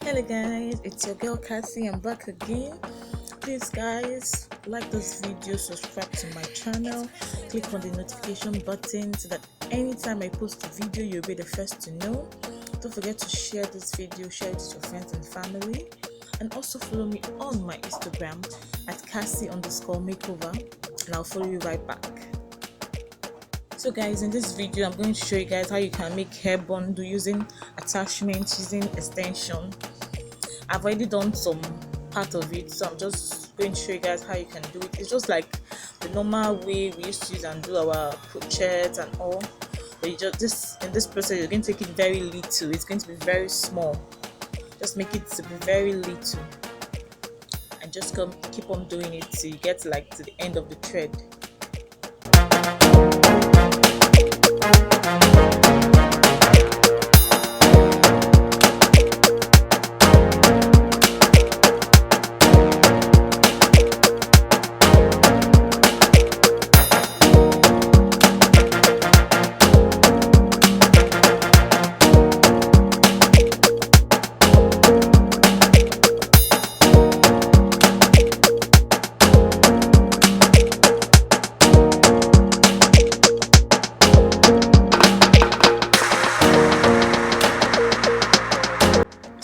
Hello guys, it's your girl Cassie. I'm back again. Please guys, like this video, subscribe to my channel, click on the notification button so that anytime I post a video you'll be the first to know. Don't forget to share this video, share it with your friends and family, and also follow me on my Instagram at Cassie_Makeover, and I'll follow you right back. So guys, in this video I'm going to show you guys how you can make hair bundle using attachments, using extension. I've already done some part of it, so I'm just going to show you guys how you can do it. It's just like the normal way we used to use and do our crochets and all, but you just in this process you're going to take it very little. It's going to be very small. Just make it to be very little and just keep on doing it till you get like to the end of the thread.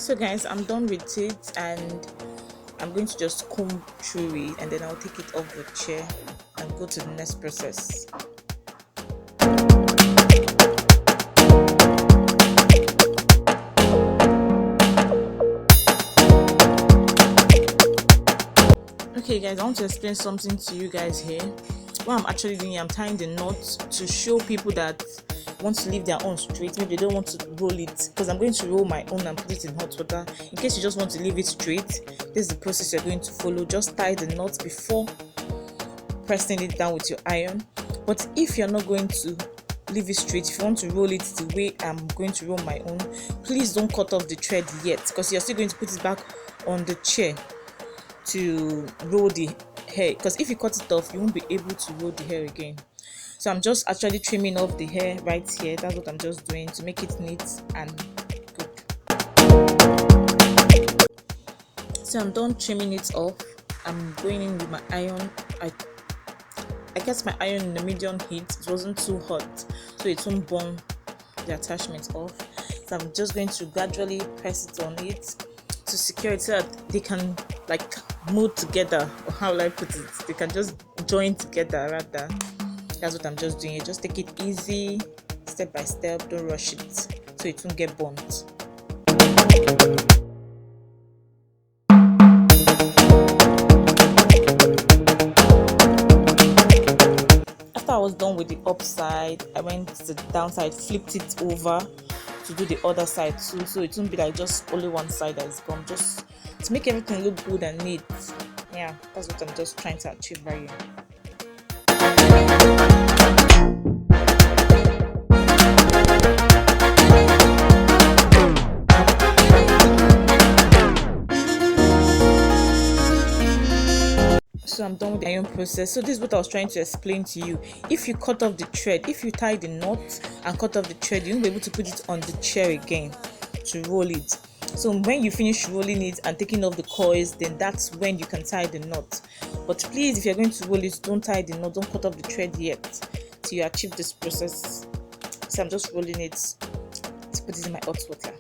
So guys, I'm done with it and I'm going to just comb through it, and then I'll take it off the chair and go to the next process. Okay guys, I want to explain something to you guys here. What I'm actually doing, I'm tying the knot to show people that want to leave their own straight, maybe they don't want to roll it, because I'm going to roll my own and put it in hot water. In case you just want to leave it straight, this is the process you're going to follow. Just tie the knot before pressing it down with your iron. But if you're not going to leave it straight, if you want to roll it the way I'm going to roll my own, please don't cut off the thread yet, because you're still going to put it back on the chair to roll the hair, because if you cut it off you won't be able to roll the hair again. So I'm just actually trimming off the hair right here. That's what I'm just doing to make it neat and good. So I'm done trimming it off. I'm going in with my iron. I kept my iron in the medium heat. It wasn't too hot, so it won't burn the attachment off. So I'm just going to gradually press it on it to secure it so that they can like move together, or how will I put it, they can just join together rather. That's what I'm just doing. You just take it easy, step by step, don't rush it so it won't get burnt. After I was done with the upside, I went to the downside, flipped it over to do the other side too, so it won't be like just only one side that is gone, just to make everything look good and neat. Yeah, that's what I'm just trying to achieve right here. So I'm done with the iron process. So this is what I was trying to explain to you. If you cut off the thread, if you tie the knot and cut off the thread, you won't be able to put it on the chair again to roll it. So when you finish rolling it and taking off the coils, then that's when you can tie the knot. But please, if you're going to roll it, don't tie the knot, don't cut off the thread yet till you achieve this process. So I'm just rolling it to put it in my hot water.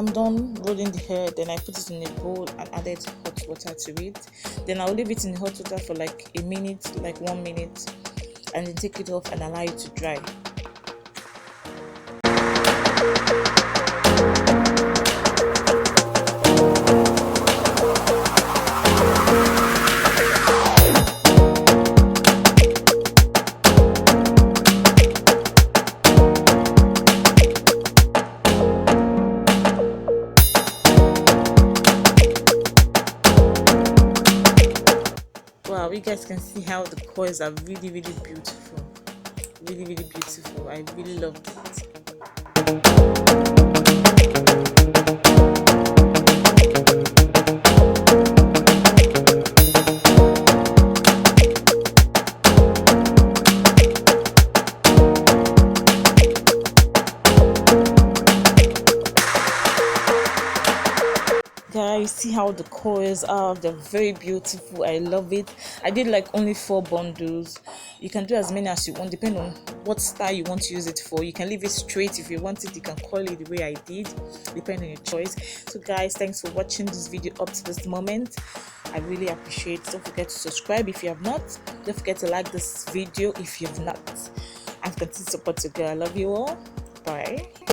I'm done rolling the hair, then I put it in a bowl and added hot water to it. Then I'll leave it in the hot water for like a minute, like 1 minute, and then take it off and allow it to dry. Wow, you guys can see how the coils are really beautiful. Really beautiful. I really loved it. Guys, see how the coils are. They're very beautiful. I love it. I did like only 4 bundles. You can do as many as you want, depending on what style you want to use it for. You can leave it straight. If you want it, you can curl it the way I did, depending on your choice. So guys, thanks for watching this video up to this moment. I really appreciate it. Don't forget to subscribe if you have not. Don't forget to like this video if you have not, and continue to support your girl. I love you all. Bye.